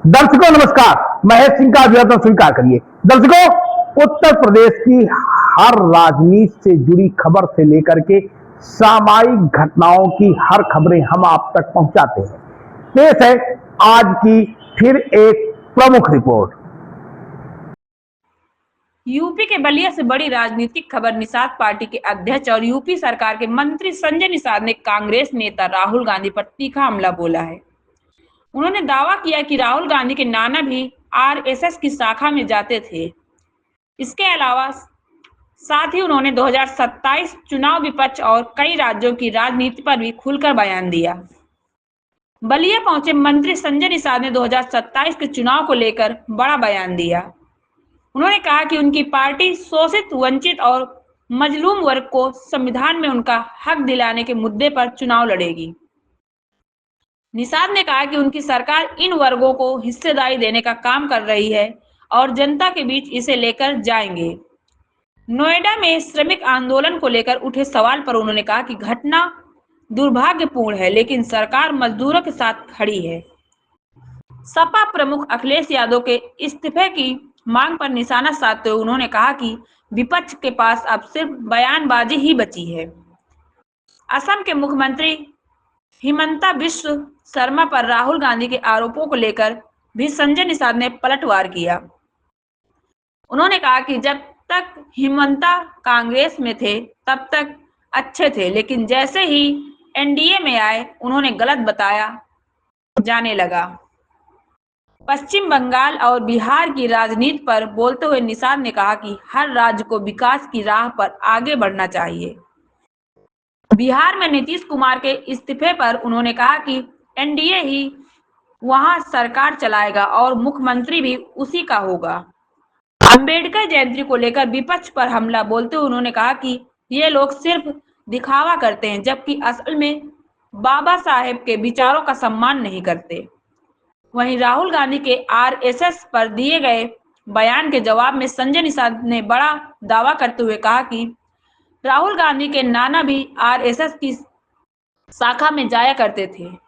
दर्शकों नमस्कार, महेश सिंह का अभिवादन स्वीकार करिए। दर्शकों, उत्तर प्रदेश की हर राजनीति से जुड़ी खबर से लेकर के सामायिक घटनाओं की हर खबरें हम आप तक पहुंचाते हैं। पेश है आज की फिर एक प्रमुख रिपोर्ट। यूपी के बलिया से बड़ी राजनीतिक खबर। निषाद पार्टी के अध्यक्ष और यूपी सरकार के मंत्री संजय निषाद ने कांग्रेस नेता राहुल गांधी पर तीखा हमला बोला है। उन्होंने दावा किया कि राहुल गांधी के नाना भी आरएसएस की शाखा में जाते थे। इसके अलावा साथ ही उन्होंने 2027 चुनाव विपक्ष और कई राज्यों की राजनीति पर भी खुलकर बयान दिया। बलिया पहुंचे मंत्री संजय निषाद ने 2027 के चुनाव को लेकर बड़ा बयान दिया। उन्होंने कहा कि उनकी पार्टी शोषित, वंचित और मजलूम वर्ग को संविधान में उनका हक दिलाने के मुद्दे पर चुनाव लड़ेगी। निषाद ने कहा कि उनकी सरकार इन वर्गों को हिस्सेदारी देने का काम कर रही है और जनता के बीच इसे लेकर जाएंगे। नोएडा में श्रमिक आंदोलन को लेकर उठे सवाल पर उन्होंने कहा कि घटना दुर्भाग्यपूर्ण है, लेकिन सरकार मजदूरों के साथ खड़ी है। सपा प्रमुख अखिलेश यादव के इस्तीफे की मांग पर निशाना साधते हुए उन्होंने कहा कि विपक्ष के पास अब सिर्फ बयानबाजी ही बची है। असम के मुख्यमंत्री हिमंता बिस्वा शर्मा पर राहुल गांधी के आरोपों को लेकर भी संजय निषाद ने पलटवार किया। उन्होंने कहा कि जब तक हिमंता कांग्रेस में थे तब तक अच्छे थे, लेकिन जैसे ही एनडीए में आए उन्होंने गलत बताया जाने लगा। पश्चिम बंगाल और बिहार की राजनीति पर बोलते हुए निषाद ने कहा कि हर राज्य को विकास की राह पर आगे बढ़ना चाहिए। बिहार में नीतीश कुमार के इस्तीफे पर उन्होंने कहा कि एनडीए ही वहां सरकार चलाएगा और मुख्यमंत्री भी उसी का होगा। अंबेडकर जयंती को लेकर विपक्ष पर हमला बोलते हुए उन्होंने कहा कि ये लोग सिर्फ दिखावा करते हैं, जबकि असल में बाबा साहेब के विचारों का सम्मान नहीं करते। वहीं राहुल गांधी के आरएसएस पर दिए गए बयान के जवाब में संजय निषाद ने बड़ा दावा करते हुए कहा कि राहुल गांधी के नाना भी आरएसएस की शाखा में जाया करते थे।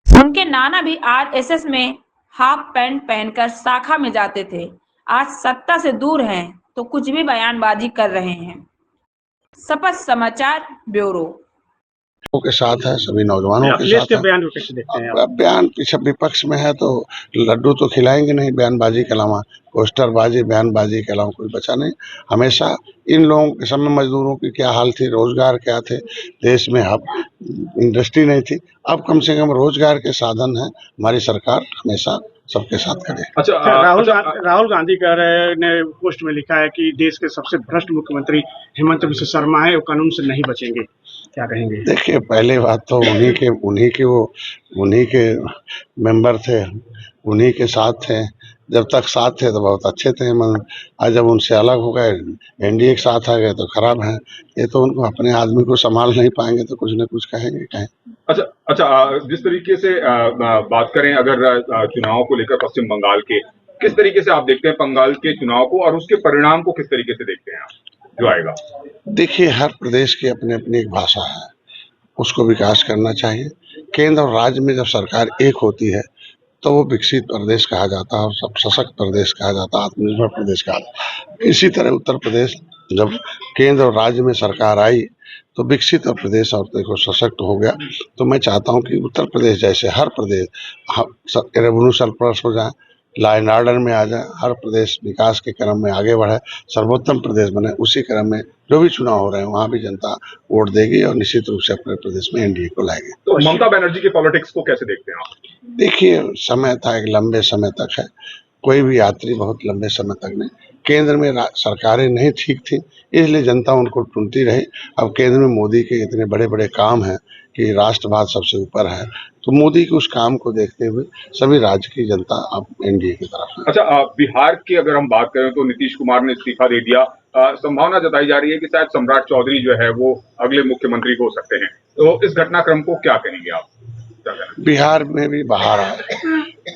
उनके नाना भी आरएसएस में हाफ पैंट पहनकर शाखा में जाते थे। आज सत्ता से दूर हैं तो कुछ भी बयानबाजी कर रहे हैं। सपथ समाचार ब्यूरो के साथ है, सभी नौजवानों के साथ है। बयान कैसे देखते हैं आप? अब बयान पीछे विपक्ष में है तो लड्डू तो खिलाएंगे नहीं, बयानबाजी के अलावा पोस्टरबाजी, बयानबाजी के अलावा कोई बचा नहीं। हमेशा इन लोगों के समय मजदूरों की क्या हाल थी, रोजगार क्या थे, देश में अब इंडस्ट्री नहीं थी। अब कम से कम रोजगार के साधन है। हमारी सरकार हमेशा सबके साथ खड़े। अच्छा, राहुल गांधी कह रहे ने पोस्ट में लिखा है कि देश के सबसे भ्रष्ट मुख्यमंत्री हिमंता बिस्वा शर्मा है, वो कानून से नहीं बचेंगे। क्या कहेंगे? देखिए, पहले बात तो उन्हीं के मेंबर थे, उन्हीं के साथ थे। जब तक साथ थे तो बहुत अच्छे थे, आज जब उनसे अलग हो गए, एनडीए के साथ आ गए तो खराब है। ये तो उनको अपने आदमी को संभाल नहीं पाएंगे तो कुछ न कुछ कहेंगे। अच्छा, जिस तरीके से बात करें अगर चुनाव को लेकर पश्चिम बंगाल के, किस तरीके से आप देखते हैं बंगाल के चुनाव को और उसके परिणाम को किस तरीके से देखते हैं आप जो आएगा? देखिए, हर प्रदेश की अपनी अपनी एक भाषा है, उसको विकास करना चाहिए। केंद्र और राज्य में जब सरकार एक होती है तो वो विकसित प्रदेश कहा जाता है और सब सशक्त प्रदेश कहा जाता है, आत्मनिर्भर प्रदेश कहा जाता है। इसी तरह उत्तर प्रदेश जब केंद्र और राज्य में सरकार आई तो विकसित प्रदेश और देखो सशक्त हो गया। तो मैं चाहता हूं कि उत्तर प्रदेश जैसे हर प्रदेश रेवेन्यू सरप्लस हो जाए, लॉ एंड ऑर्डर में आ जाए, हर प्रदेश विकास के क्रम में आगे बढ़े, सर्वोत्तम प्रदेश बने। उसी क्रम में जो भी चुनाव हो रहे हैं वहाँ भी जनता वोट देगी और निश्चित रूप से अपने प्रदेश में एनडीए को लाएगी। तो ममता बनर्जी की पॉलिटिक्स को कैसे देखते हैं आप? देखिए, समय था, एक लंबे समय तक है, कोई भी यात्री बहुत लंबे समय तक नहीं। केंद्र में सरकारें नहीं ठीक थी, इसलिए जनता उनको चुनती रही। अब केंद्र में मोदी के इतने बड़े बड़े काम हैं कि राष्ट्रवाद सबसे ऊपर है, तो मोदी के उस काम को देखते हुए सभी राज्य की जनता अब एनडीए की तरफ है। अच्छा, बिहार की अगर हम बात करें तो नीतीश कुमार ने इस्तीफा दे दिया। संभावना जताई जा रही है कि शायद सम्राट चौधरी जो है वो अगले मुख्यमंत्री हो सकते हैं। तो इस घटनाक्रम को क्या कहेंगे आप? बिहार में भी बाहर आए,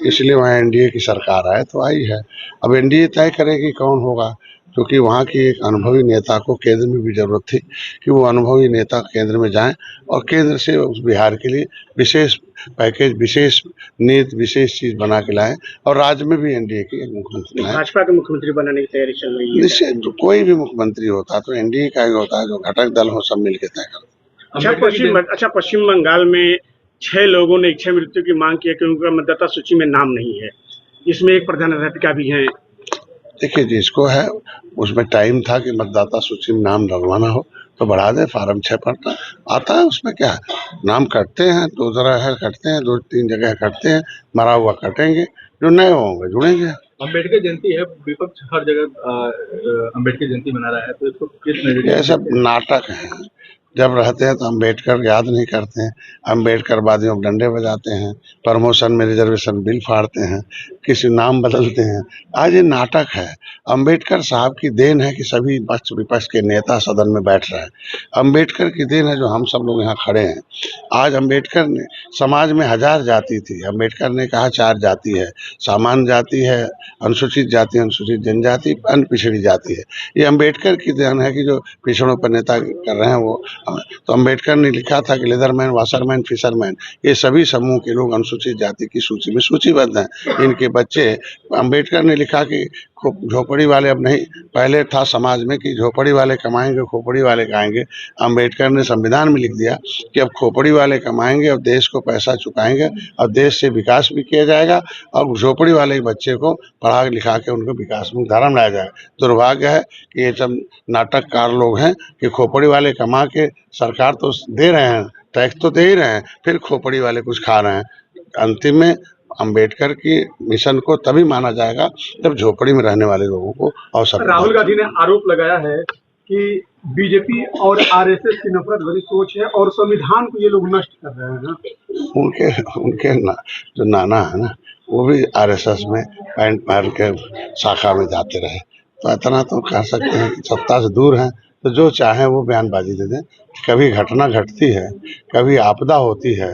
इसलिए वहाँ एनडीए की सरकार आए तो आई है। अब एनडीए तय करेगी कौन होगा, क्योंकि वहाँ की एक अनुभवी नेता को केंद्र में भी जरूरत थी कि वो अनुभवी नेता केंद्र में जाएं और केंद्र से उस बिहार के लिए विशेष पैकेज, विशेष नीति, विशेष चीज बना के लाएं और राज्य में भी एनडीए की मुख्यमंत्री लाएं। भाजपा के मुख्यमंत्री बनाने की तैयारी चल रही है। निश्चित, तो कोई भी मुख्यमंत्री होता तो एनडीए का ही होता है, जो घटक दल हो सब मिलकर तय करते। अच्छा, पश्चिम बंगाल में 6 लोगों ने इच्छा मृत्यु की मांग की है कि उनका मतदाता सूची में नाम नहीं है। इसमें एक प्रधान अध्यापिका भी है। देखिए, जिसको है उसमें टाइम था कि मतदाता सूची में नाम डलवाना हो तो बढ़ा दे, फार्म 6 पर आता है, उसमें क्या है, नाम कटते हैं, 2 तरह है कटते हैं, 2-3 जगह कटते हैं, मरा हुआ कटेंगे, जो नए होंगे जुड़ेंगे। अम्बेडकर जयंती है, विपक्ष हर जगह अम्बेडकर जयंती मना रहा है, तो इसको किस नजरिए ये सब नाटक है। जब रहते हैं तो अम्बेडकर याद नहीं करते हैं, अम्बेडकरवादियों को डंडे बजाते हैं, प्रमोशन में रिजर्वेशन बिल फाड़ते हैं, किसी नाम बदलते हैं। आज ये नाटक है। अम्बेडकर साहब की देन है कि सभी पक्ष विपक्ष के नेता सदन में बैठ रहे हैं। अम्बेडकर की देन है जो हम सब लोग यहाँ खड़े हैं। आज अम्बेडकर ने, समाज में 1000 जाति थी, अम्बेडकर ने कहा 4 जाति है, सामान्य जाति है, अनुसूचित जाति, अनुसूचित जनजाति, अन्य पिछड़ी जाति है। ये अम्बेडकर की देन है कि जो पिछड़ों पर नेता कर रहे हैं वो। तो अम्बेडकर ने लिखा था कि लेदरमैन, वाशरमैन, फिशरमैन, ये सभी समूह के लोग अनुसूचित जाति की सूची में सूचीबद्ध हैं। इनके बच्चे, अम्बेडकर ने लिखा कि झोपड़ी वाले अब नहीं, पहले था समाज में कि झोपड़ी वाले कमाएंगे, खोपड़ी वाले खाएंगे। अम्बेडकर ने संविधान में लिख दिया कि अब खोपड़ी वाले कमाएंगे और देश को पैसा चुकाएंगे और देश से विकास भी किया जाएगा और झोपड़ी वाले बच्चे को पढ़ा लिखा के उनको विकास में धर्म लाया जाएगा। दुर्भाग्य है कि ये सब नाटककार लोग हैं कि खोपड़ी वाले कमा के, सरकार तो दे रहे हैं, टैक्स तो दे ही रहे हैं, फिर खोपड़ी वाले कुछ खा रहे हैं। अंतिम में अम्बेडकर की मिशन को तभी माना जाएगा जब झोपड़ी में रहने वाले लोगों को अवसर। राहुल गांधी ने आरोप लगाया है कि बीजेपी और आरएसएस की नफरत भरी सोच है और संविधान को ये लोग नष्ट कर रहे हैं ना। उनके जो नाना है ना, वो भी आरएसएस में पैंट पहन के शाखा में जाते रहे, तो इतना तो कह सकते हैं कि सत्ता से दूर हैं तो जो चाहे वो बयानबाजी दे दें। कभी घटना घटती है, कभी आपदा होती है,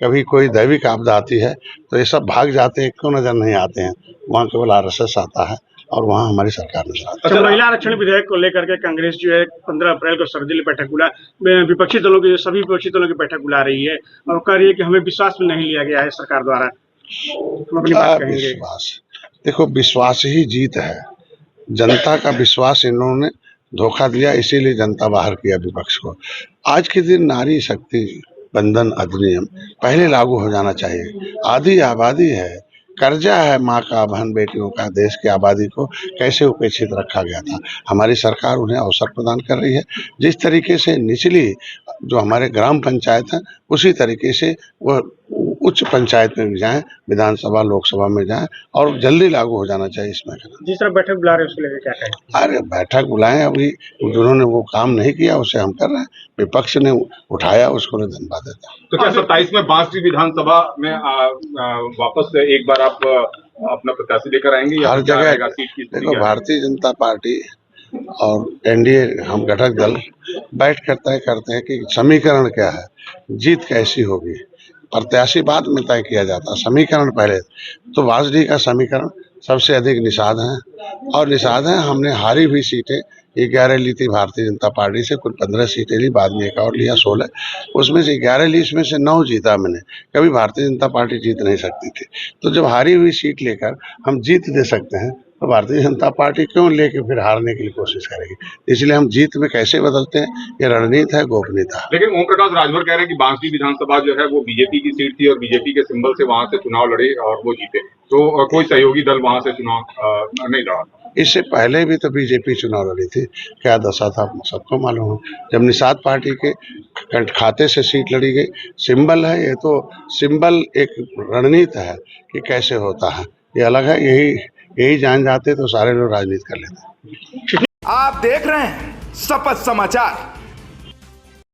कभी कोई दैविक आपदा आती है, तो ये सब भाग जाते हैं, क्यों नजर नहीं आते हैं। वहाँ केवल आरएसएस आता है और वहाँ हमारी सरकार नजर आती है। अच्छा, महिला आरक्षण विधेयक को लेकर के कांग्रेस जो है 15 अप्रैल को सर्वदलीय बैठक बुला, विपक्षी दलों की, सभी विपक्षी दलों की बैठक बुला रही है और कह रही है कि हमें विश्वास में नहीं लिया गया है सरकार द्वारा। विश्वास, देखो, विश्वास ही जीत है। जनता का विश्वास इन्होंने धोखा दिया, इसीलिए जनता बाहर किया विपक्ष को। आज के दिन नारी शक्ति बंधन अधिनियम पहले लागू हो जाना चाहिए। आधी आबादी है, कर्जा है माँ का, बहन बेटियों का, देश की आबादी को कैसे उपेक्षित रखा गया था। हमारी सरकार उन्हें अवसर प्रदान कर रही है। जिस तरीके से निचली जो हमारे ग्राम पंचायत है, उसी तरीके से वह उच्च पंचायत में भी जाएं, विधानसभा लोकसभा में जाएं और जल्दी लागू हो जाना चाहिए इसमें। जिस तरह बैठक बुला रहे हैं उसके लिए क्या कहें? अरे बैठक बुलाएं, अभी जिन्होंने वो काम नहीं किया उसे हम कर रहे हैं, विपक्ष ने उठाया उसको धन्यवाद देता हूँ। तो क्या 27 में बांसुरी विधानसभा में वापस एक बार आप अपना प्रत्याशी लेकर आएंगे या हर जगह? सीट की? देखो, भारतीय जनता पार्टी और एनडीए, हम घटक दल बैठ कर तय करते हैं कि समीकरण क्या है, जीत कैसी होगी। प्रत्याशी बाद में तय किया जाता, समीकरण पहले। तो वाजडी का समीकरण सबसे अधिक निषाद हैं और निषाद हैं। हमने हारी हुई सीटें 11 ली थी भारतीय जनता पार्टी से, कुल 15 सीटें ली, बाद में एक और लिया 16, उसमें से 11 ली, इसमें से 9 जीता मैंने। कभी भारतीय जनता पार्टी जीत नहीं सकती थी। तो जब हारी हुई सीट लेकर हम जीत दे सकते हैं तो भारतीय जनता पार्टी क्यों लेके फिर हारने के लिए कोशिश करेगी। इसलिए हम जीत में कैसे बदलते हैं, ये रणनीति है, गोपनीयता। लेकिन ओम प्रकाश राजभर कह रहे हैं कि बांसुरी विधानसभा जो है वो बीजेपी की सीट थी और बीजेपी के सिंबल से वहां से चुनाव लड़े और वो जीते, तो कोई सहयोगी दल वहां से चुनाव नहीं लड़ा। इससे पहले भी तो बीजेपी चुनाव लड़ी थी, क्या दशा था सबको मालूम है। जब निषाद पार्टी के खाते से सीट लड़ी गई, सिंबल है ये, तो सिंबल एक रणनीति है कि कैसे होता है, ये अलग है। यही जान जाते तो सारे लोग राजनीति कर लेते। आप देख रहे हैं शपथ समाचार।